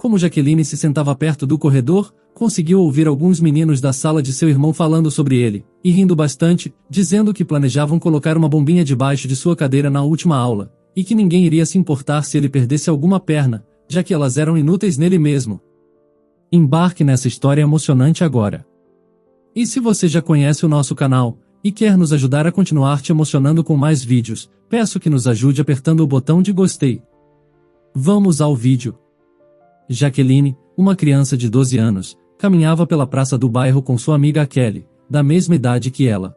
Como Jaqueline se sentava perto do corredor, conseguiu ouvir alguns meninos da sala de seu irmão falando sobre ele, e rindo bastante, dizendo que planejavam colocar uma bombinha debaixo de sua cadeira na última aula, e que ninguém iria se importar se ele perdesse alguma perna, já que elas eram inúteis nele mesmo. Embarque nessa história emocionante agora. E se você já conhece o nosso canal, e quer nos ajudar a continuar te emocionando com mais vídeos, peço que nos ajude apertando o botão de gostei. Vamos ao vídeo. Jaqueline, uma criança de 12 anos, caminhava pela praça do bairro com sua amiga Kelly, da mesma idade que ela.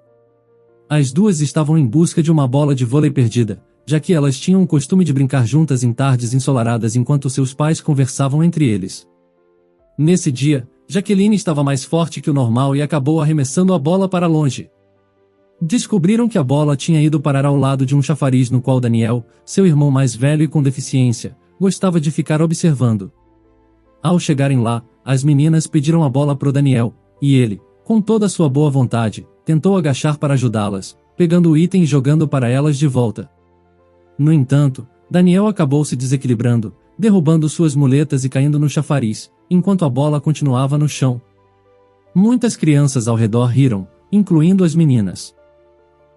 As duas estavam em busca de uma bola de vôlei perdida, já que elas tinham o costume de brincar juntas em tardes ensolaradas enquanto seus pais conversavam entre eles. Nesse dia, Jaqueline estava mais forte que o normal e acabou arremessando a bola para longe. Descobriram que a bola tinha ido parar ao lado de um chafariz no qual Daniel, seu irmão mais velho e com deficiência, gostava de ficar observando. Ao chegarem lá, as meninas pediram a bola pro Daniel, e ele, com toda a sua boa vontade, tentou agachar para ajudá-las, pegando o item e jogando para elas de volta. No entanto, Daniel acabou se desequilibrando, derrubando suas muletas e caindo no chafariz, enquanto a bola continuava no chão. Muitas crianças ao redor riram, incluindo as meninas.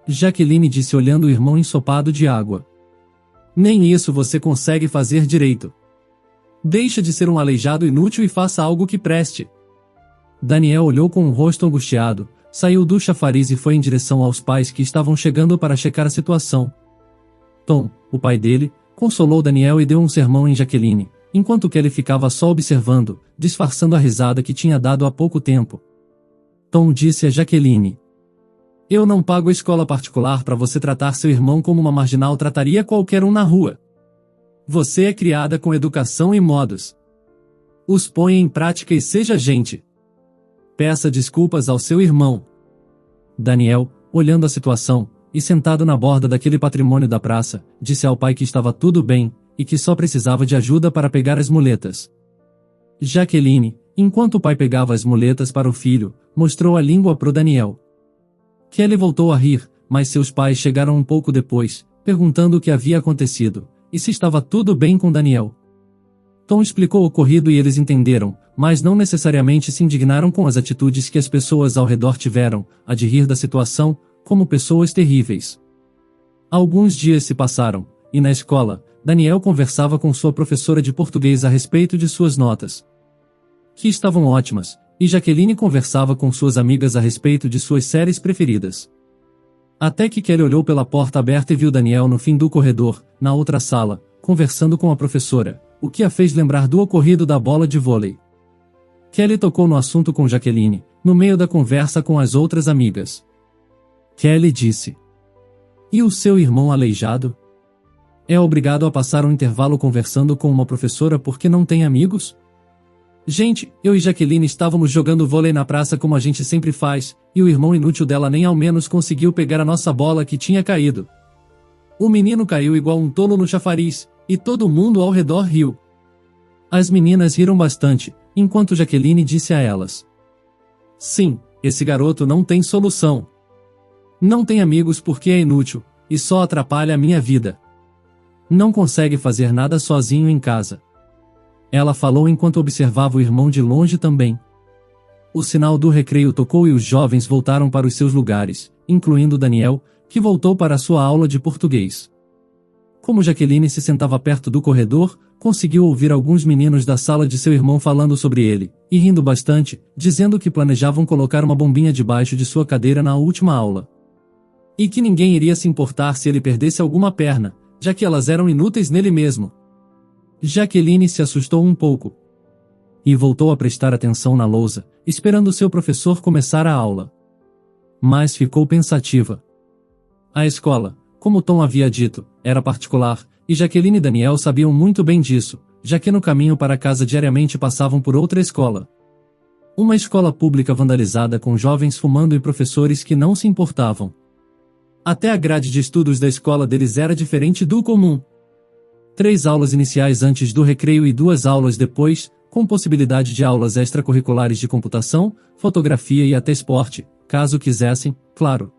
Jaqueline disse olhando o irmão ensopado de água. Nem isso você consegue fazer direito. Deixa de ser um aleijado inútil e faça algo que preste. Daniel olhou com um rosto angustiado, saiu do chafariz e foi em direção aos pais que estavam chegando para checar a situação. Tom, o pai dele, consolou Daniel e deu um sermão em Jaqueline, enquanto Kelly ficava só observando, disfarçando a risada que tinha dado há pouco tempo. Tom disse a Jaqueline: "Eu não pago a escola particular para você tratar seu irmão como uma marginal trataria qualquer um na rua. Você é criada com educação e modos. Os ponha em prática e seja gente. Peça desculpas ao seu irmão." Daniel, olhando a situação, e sentado na borda daquele patrimônio da praça, disse ao pai que estava tudo bem, e que só precisava de ajuda para pegar as muletas. Jaqueline, enquanto o pai pegava as muletas para o filho, mostrou a língua pro Daniel. Kelly voltou a rir, mas seus pais chegaram um pouco depois, perguntando o que havia acontecido, e se estava tudo bem com Daniel. Tom explicou o ocorrido e eles entenderam, mas não necessariamente se indignaram com as atitudes que as pessoas ao redor tiveram, a de rir da situação, como pessoas terríveis. Alguns dias se passaram, e na escola, Daniel conversava com sua professora de português a respeito de suas notas, que estavam ótimas, e Jaqueline conversava com suas amigas a respeito de suas séries preferidas. Até que Kelly olhou pela porta aberta e viu Daniel no fim do corredor, na outra sala, conversando com a professora, o que a fez lembrar do ocorrido da bola de vôlei. Kelly tocou no assunto com Jaqueline, no meio da conversa com as outras amigas. Kelly disse: "E o seu irmão aleijado? É obrigado a passar um intervalo conversando com uma professora porque não tem amigos? Gente, eu e Jaqueline estávamos jogando vôlei na praça como a gente sempre faz, e o irmão inútil dela nem ao menos conseguiu pegar a nossa bola que tinha caído. O menino caiu igual um tolo no chafariz, e todo mundo ao redor riu." As meninas riram bastante, enquanto Jaqueline disse a elas: "Sim, esse garoto não tem solução. Não tem amigos porque é inútil, e só atrapalha a minha vida. Não consegue fazer nada sozinho em casa." Ela falou enquanto observava o irmão de longe também. O sinal do recreio tocou e os jovens voltaram para os seus lugares, incluindo Daniel, que voltou para a sua aula de português. Como Jaqueline se sentava perto do corredor, conseguiu ouvir alguns meninos da sala de seu irmão falando sobre ele, e rindo bastante, dizendo que planejavam colocar uma bombinha debaixo de sua cadeira na última aula. E que ninguém iria se importar se ele perdesse alguma perna, já que elas eram inúteis nele mesmo. Jaqueline se assustou um pouco. E voltou a prestar atenção na lousa, esperando seu professor começar a aula. Mas ficou pensativa. A escola, como Tom havia dito, era particular, e Jaqueline e Daniel sabiam muito bem disso, já que no caminho para casa diariamente passavam por outra escola. Uma escola pública vandalizada com jovens fumando e professores que não se importavam. Até a grade de estudos da escola deles era diferente do comum. 3 aulas iniciais antes do recreio e 2 aulas depois, com possibilidade de aulas extracurriculares de computação, fotografia e até esporte, caso quisessem, claro.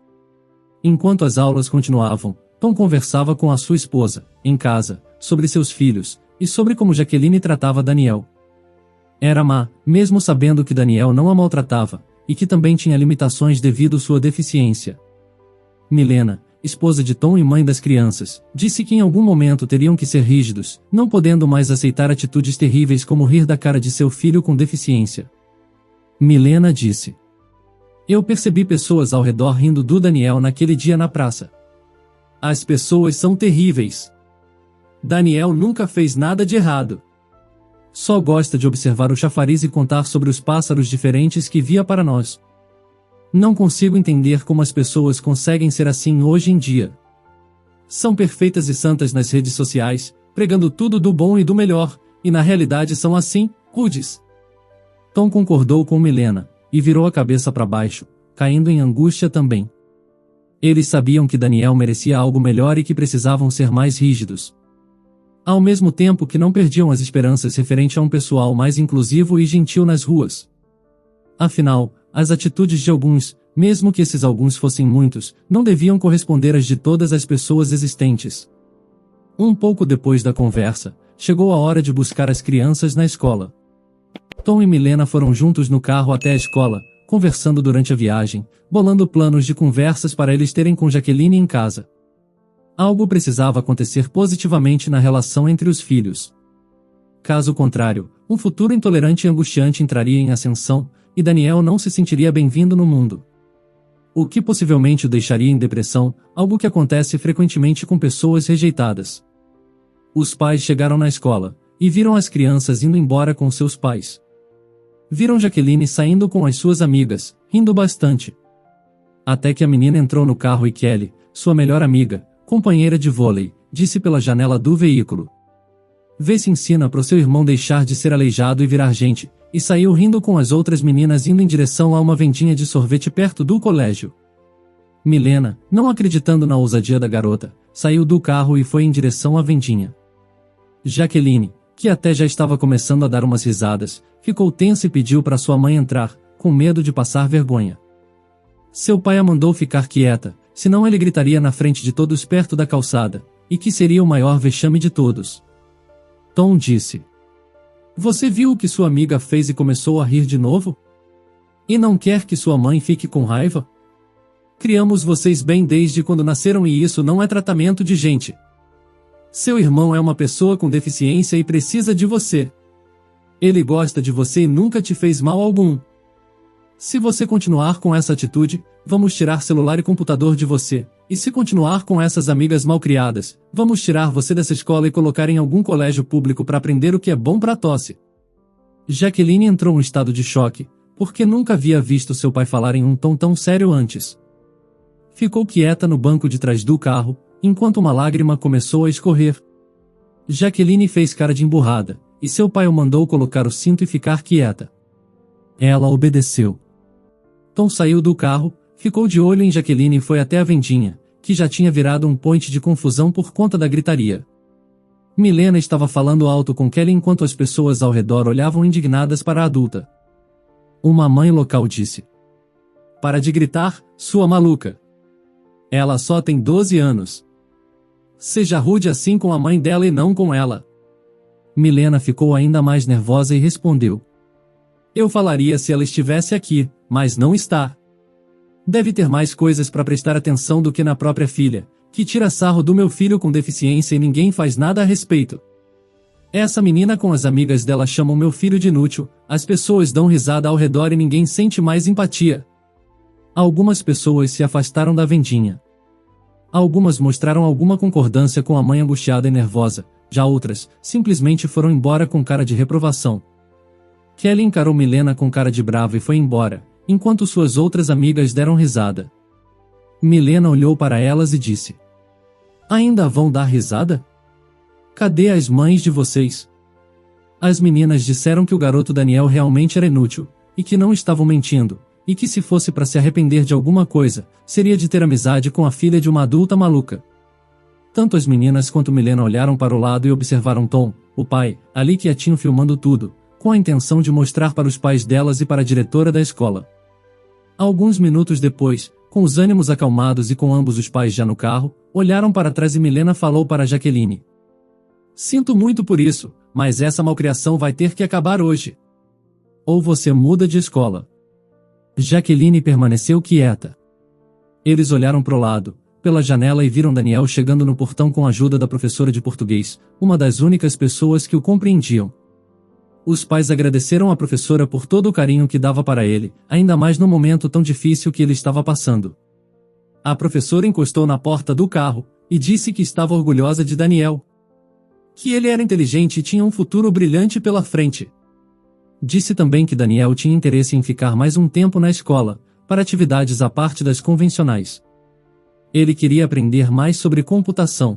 Enquanto as aulas continuavam, Tom conversava com a sua esposa, em casa, sobre seus filhos, e sobre como Jaqueline tratava Daniel. Era má, mesmo sabendo que Daniel não a maltratava, e que também tinha limitações devido sua deficiência. Milena, esposa de Tom e mãe das crianças, disse que em algum momento teriam que ser rígidos, não podendo mais aceitar atitudes terríveis como rir da cara de seu filho com deficiência. Milena disse: "Eu percebi pessoas ao redor rindo do Daniel naquele dia na praça. As pessoas são terríveis. Daniel nunca fez nada de errado. Só gosta de observar o chafariz e contar sobre os pássaros diferentes que via para nós. Não consigo entender como as pessoas conseguem ser assim hoje em dia. São perfeitas e santas nas redes sociais, pregando tudo do bom e do melhor, e na realidade são assim, rudes." Tom concordou com Milena, e virou a cabeça para baixo, caindo em angústia também. Eles sabiam que Daniel merecia algo melhor e que precisavam ser mais rígidos. Ao mesmo tempo que não perdiam as esperanças referente a um pessoal mais inclusivo e gentil nas ruas. Afinal, as atitudes de alguns, mesmo que esses alguns fossem muitos, não deviam corresponder às de todas as pessoas existentes. Um pouco depois da conversa, chegou a hora de buscar as crianças na escola. Tom e Milena foram juntos no carro até a escola, conversando durante a viagem, bolando planos de conversas para eles terem com Jaqueline em casa. Algo precisava acontecer positivamente na relação entre os filhos. Caso contrário, um futuro intolerante e angustiante entraria em ascensão, e Daniel não se sentiria bem-vindo no mundo. O que possivelmente o deixaria em depressão, algo que acontece frequentemente com pessoas rejeitadas. Os pais chegaram na escola, e viram as crianças indo embora com seus pais. Viram Jaqueline saindo com as suas amigas, rindo bastante. Até que a menina entrou no carro e Kelly, sua melhor amiga, companheira de vôlei, disse pela janela do veículo: "Vê se ensina pro seu irmão deixar de ser aleijado e virar gente", e saiu rindo com as outras meninas indo em direção a uma vendinha de sorvete perto do colégio. Milena, não acreditando na ousadia da garota, saiu do carro e foi em direção à vendinha. Jaqueline, que até já estava começando a dar umas risadas, ficou tensa e pediu para sua mãe entrar, com medo de passar vergonha. Seu pai a mandou ficar quieta, senão ele gritaria na frente de todos perto da calçada, e que seria o maior vexame de todos. Tom disse: "Você viu o que sua amiga fez e começou a rir de novo? E não quer que sua mãe fique com raiva? Criamos vocês bem desde quando nasceram e isso não é tratamento de gente. Seu irmão é uma pessoa com deficiência e precisa de você. Ele gosta de você e nunca te fez mal algum. Se você continuar com essa atitude, vamos tirar celular e computador de você, e se continuar com essas amigas malcriadas, vamos tirar você dessa escola e colocar em algum colégio público para aprender o que é bom para tosse." Jaqueline entrou em estado de choque, porque nunca havia visto seu pai falar em um tom tão sério antes. Ficou quieta no banco de trás do carro, enquanto uma lágrima começou a escorrer. Jaqueline fez cara de emburrada, e seu pai o mandou colocar o cinto e ficar quieta. Ela obedeceu. Tom saiu do carro, ficou de olho em Jaqueline e foi até a vendinha, que já tinha virado um point de confusão por conta da gritaria. Milena estava falando alto com Kelly enquanto as pessoas ao redor olhavam indignadas para a adulta. Uma mãe local disse: "Para de gritar, sua maluca. Ela só tem 12 anos. Seja rude assim com a mãe dela e não com ela." Milena ficou ainda mais nervosa e respondeu: "Eu falaria se ela estivesse aqui, mas não está. Deve ter mais coisas para prestar atenção do que na própria filha, que tira sarro do meu filho com deficiência e ninguém faz nada a respeito. Essa menina com as amigas dela chamam meu filho de inútil, as pessoas dão risada ao redor e ninguém sente mais empatia." Algumas pessoas se afastaram da vendinha. Algumas mostraram alguma concordância com a mãe angustiada e nervosa, já outras, simplesmente foram embora com cara de reprovação. Kelly encarou Milena com cara de brava e foi embora, enquanto suas outras amigas deram risada. Milena olhou para elas e disse: "Ainda vão dar risada? Cadê as mães de vocês?" As meninas disseram que o garoto Daniel realmente era inútil, e que não estavam mentindo, e que se fosse para se arrepender de alguma coisa, seria de ter amizade com a filha de uma adulta maluca. Tanto as meninas quanto Milena olharam para o lado e observaram Tom, o pai, ali quietinho filmando tudo, com a intenção de mostrar para os pais delas e para a diretora da escola. Alguns minutos depois, com os ânimos acalmados e com ambos os pais já no carro, olharam para trás e Milena falou para Jaqueline: "Sinto muito por isso, mas essa malcriação vai ter que acabar hoje. ou você muda de escola. Jaqueline permaneceu quieta. Eles olharam pro lado, pela janela e viram Daniel chegando no portão com a ajuda da professora de português, uma das únicas pessoas que o compreendiam. Os pais agradeceram à professora por todo o carinho que dava para ele, ainda mais no momento tão difícil que ele estava passando. A professora encostou na porta do carro e disse que estava orgulhosa de Daniel. Que ele era inteligente e tinha um futuro brilhante pela frente. Disse também que Daniel tinha interesse em ficar mais um tempo na escola, para atividades à parte das convencionais. Ele queria aprender mais sobre computação.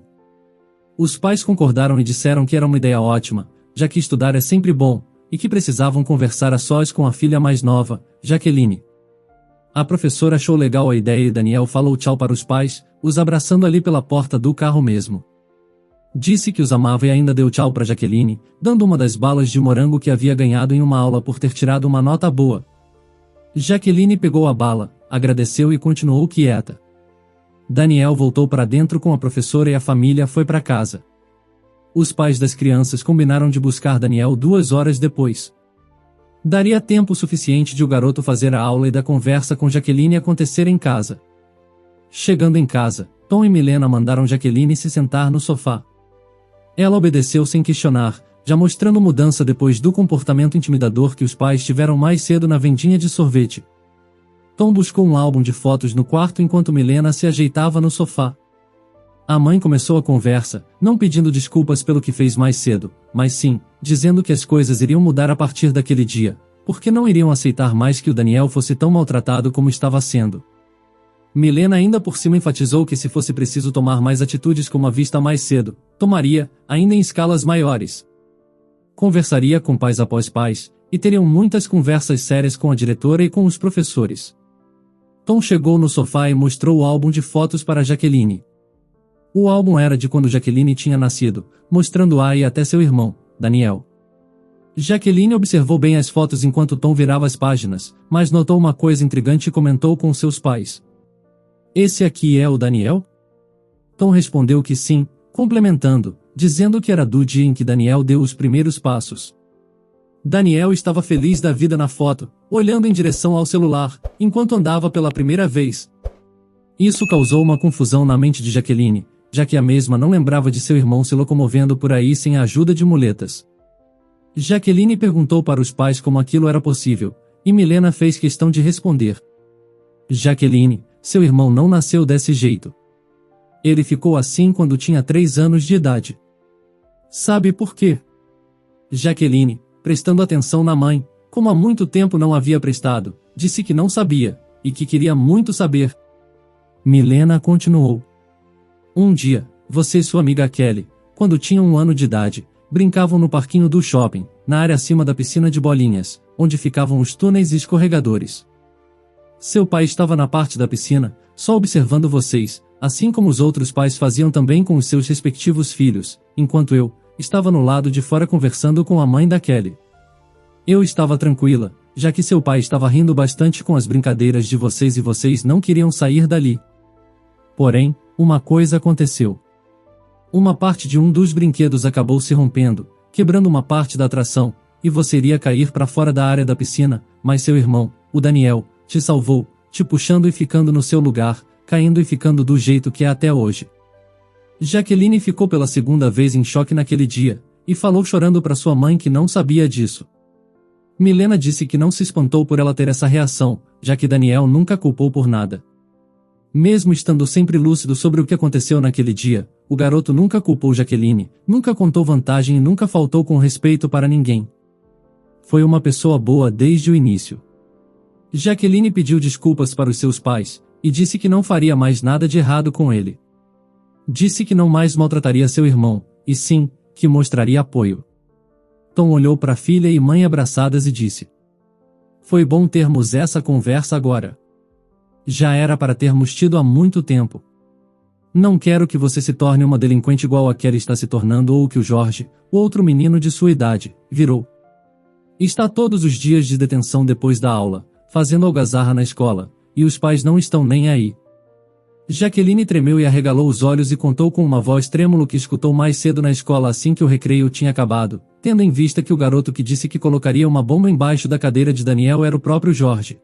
Os pais concordaram e disseram que era uma ideia ótima, já que estudar é sempre bom, e que precisavam conversar a sós com a filha mais nova, Jaqueline. A professora achou legal a ideia e Daniel falou tchau para os pais, os abraçando ali pela porta do carro mesmo. Disse que os amava e ainda deu tchau para Jaqueline, dando uma das balas de morango que havia ganhado em uma aula por ter tirado uma nota boa. Jaqueline pegou a bala, agradeceu e continuou quieta. Daniel voltou para dentro com a professora e a família foi para casa. Os pais das crianças combinaram de buscar Daniel 2 horas depois. Daria tempo suficiente de o garoto fazer a aula e da conversa com Jaqueline acontecer em casa. Chegando em casa, Tom e Milena mandaram Jaqueline se sentar no sofá. Ela obedeceu sem questionar, já mostrando mudança depois do comportamento intimidador que os pais tiveram mais cedo na vendinha de sorvete. Tom buscou um álbum de fotos no quarto enquanto Milena se ajeitava no sofá. A mãe começou a conversa, não pedindo desculpas pelo que fez mais cedo, mas sim, dizendo que as coisas iriam mudar a partir daquele dia, porque não iriam aceitar mais que o Daniel fosse tão maltratado como estava sendo. Milena ainda por cima enfatizou que se fosse preciso tomar mais atitudes como a vista mais cedo, tomaria, ainda em escalas maiores. Conversaria com pais após pais, e teriam muitas conversas sérias com a diretora e com os professores. Tom chegou no sofá e mostrou o álbum de fotos para Jaqueline. O álbum era de quando Jaqueline tinha nascido, mostrando a e até seu irmão, Daniel. Jaqueline observou bem as fotos enquanto Tom virava as páginas, mas notou uma coisa intrigante e comentou com seus pais. Esse aqui é o Daniel? Tom respondeu que sim, complementando, dizendo que era do dia em que Daniel deu os primeiros passos. Daniel estava feliz da vida na foto, olhando em direção ao celular, enquanto andava pela primeira vez. Isso causou uma confusão na mente de Jaqueline, já que a mesma não lembrava de seu irmão se locomovendo por aí sem a ajuda de muletas. Jaqueline perguntou para os pais como aquilo era possível, e Milena fez questão de responder. Jaqueline, seu irmão não nasceu desse jeito. Ele ficou assim quando tinha 3 anos de idade. Sabe por quê? Jaqueline, prestando atenção na mãe, como há muito tempo não havia prestado, disse que não sabia, e que queria muito saber. Milena continuou. Um dia, você e sua amiga Kelly, quando tinham 1 ano de idade, brincavam no parquinho do shopping, na área acima da piscina de bolinhas, onde ficavam os túneis e escorregadores. Seu pai estava na parte da piscina, só observando vocês, assim como os outros pais faziam também com os seus respectivos filhos, enquanto eu estava no lado de fora conversando com a mãe da Kelly. Eu estava tranquila, já que seu pai estava rindo bastante com as brincadeiras de vocês e vocês não queriam sair dali. Porém, uma coisa aconteceu. Uma parte de um dos brinquedos acabou se rompendo, quebrando uma parte da atração, e você iria cair para fora da área da piscina, mas seu irmão, o Daniel, te salvou, te puxando e ficando no seu lugar, caindo e ficando do jeito que é até hoje. Jaqueline ficou pela segunda vez em choque naquele dia, e falou chorando para sua mãe que não sabia disso. Milena disse que não se espantou por ela ter essa reação, já que Daniel nunca a culpou por nada. Mesmo estando sempre lúcido sobre o que aconteceu naquele dia, o garoto nunca culpou Jaqueline, nunca contou vantagem e nunca faltou com respeito para ninguém. Foi uma pessoa boa desde o início. Jaqueline pediu desculpas para os seus pais, e disse que não faria mais nada de errado com ele. Disse que não mais maltrataria seu irmão, e sim, que mostraria apoio. Tom olhou para filha e mãe abraçadas e disse: Foi bom termos essa conversa agora. Já era para termos tido há muito tempo. Não quero que você se torne uma delinquente igual a Kelly está se tornando ou que o Jorge, outro menino de sua idade, virou. Está todos os dias de detenção depois da aula, fazendo algazarra na escola, e os pais não estão nem aí. Jaqueline tremeu e arregalou os olhos e contou com uma voz trêmula que escutou mais cedo na escola assim que o recreio tinha acabado, tendo em vista que o garoto que disse que colocaria uma bomba embaixo da cadeira de Daniel era o próprio Jorge.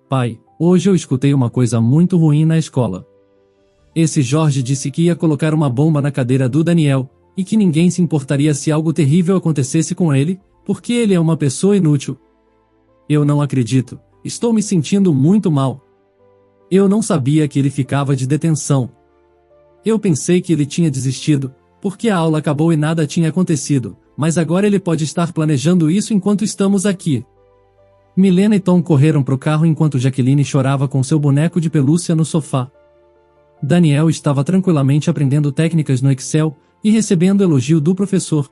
Pai, hoje eu escutei uma coisa muito ruim na escola. Esse Jorge disse que ia colocar uma bomba na cadeira do Daniel, e que ninguém se importaria se algo terrível acontecesse com ele, porque ele é uma pessoa inútil. Eu não acredito, estou me sentindo muito mal. Eu não sabia que ele ficava de detenção. Eu pensei que ele tinha desistido, porque a aula acabou e nada tinha acontecido, mas agora ele pode estar planejando isso enquanto estamos aqui. Milena e Tom correram pro carro enquanto Jaqueline chorava com seu boneco de pelúcia no sofá. Daniel estava tranquilamente aprendendo técnicas no Excel e recebendo elogio do professor.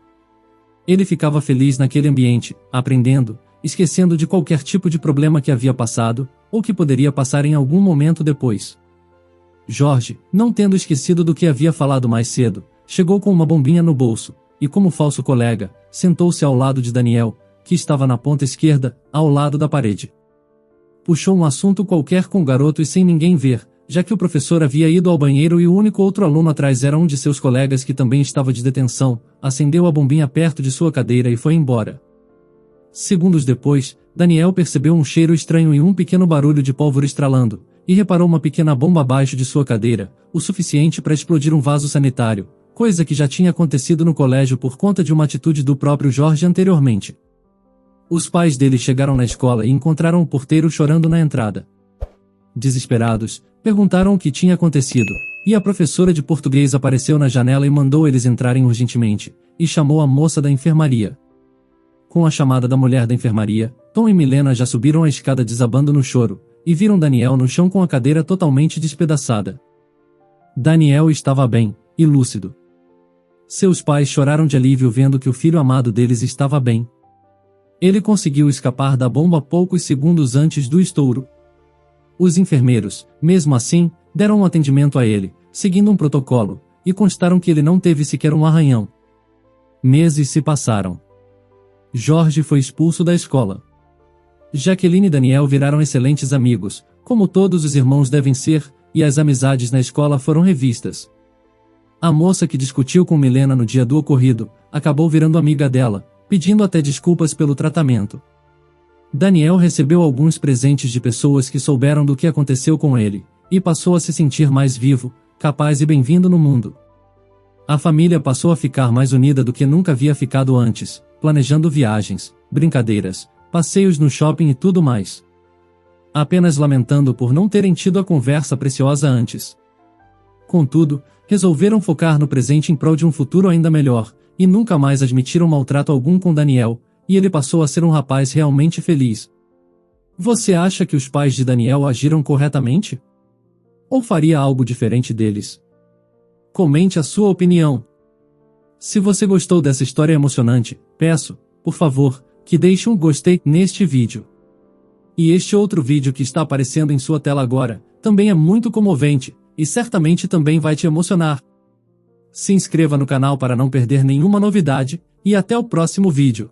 Ele ficava feliz naquele ambiente, aprendendo, esquecendo de qualquer tipo de problema que havia passado, ou que poderia passar em algum momento depois. Jorge, não tendo esquecido do que havia falado mais cedo, chegou com uma bombinha no bolso, e como falso colega, sentou-se ao lado de Daniel, que estava na ponta esquerda, ao lado da parede. Puxou um assunto qualquer com o garoto e sem ninguém ver, já que o professor havia ido ao banheiro e o único outro aluno atrás era um de seus colegas que também estava de detenção, acendeu a bombinha perto de sua cadeira e foi embora. Segundos depois, Daniel percebeu um cheiro estranho e um pequeno barulho de pólvora estralando, e reparou uma pequena bomba abaixo de sua cadeira, o suficiente para explodir um vaso sanitário, coisa que já tinha acontecido no colégio por conta de uma atitude do próprio Jorge anteriormente. Os pais dele chegaram na escola e encontraram o porteiro chorando na entrada. Desesperados, perguntaram o que tinha acontecido, e a professora de português apareceu na janela e mandou eles entrarem urgentemente, e chamou a moça da enfermaria. Com a chamada da mulher da enfermaria, Tom e Milena já subiram a escada desabando no choro, e viram Daniel no chão com a cadeira totalmente despedaçada. Daniel estava bem, e lúcido. Seus pais choraram de alívio vendo que o filho amado deles estava bem. Ele conseguiu escapar da bomba poucos segundos antes do estouro. Os enfermeiros, mesmo assim, deram um atendimento a ele, seguindo um protocolo, e constaram que ele não teve sequer um arranhão. Meses se passaram. Jorge foi expulso da escola. Jaqueline e Daniel viraram excelentes amigos, como todos os irmãos devem ser, e as amizades na escola foram revistas. A moça que discutiu com Milena no dia do ocorrido, acabou virando amiga dela, pedindo até desculpas pelo tratamento. Daniel recebeu alguns presentes de pessoas que souberam do que aconteceu com ele, e passou a se sentir mais vivo, capaz e bem-vindo no mundo. A família passou a ficar mais unida do que nunca havia ficado antes, planejando viagens, brincadeiras, passeios no shopping e tudo mais. Apenas lamentando por não terem tido a conversa preciosa antes. Contudo, resolveram focar no presente em prol de um futuro ainda melhor, e nunca mais admitiram maltrato algum com Daniel, e ele passou a ser um rapaz realmente feliz. Você acha que os pais de Daniel agiram corretamente? Ou faria algo diferente deles? Comente a sua opinião. Se você gostou dessa história emocionante, peço, por favor, que deixe um gostei neste vídeo. E este outro vídeo que está aparecendo em sua tela agora, também é muito comovente, e certamente também vai te emocionar. Se inscreva no canal para não perder nenhuma novidade, e até o próximo vídeo.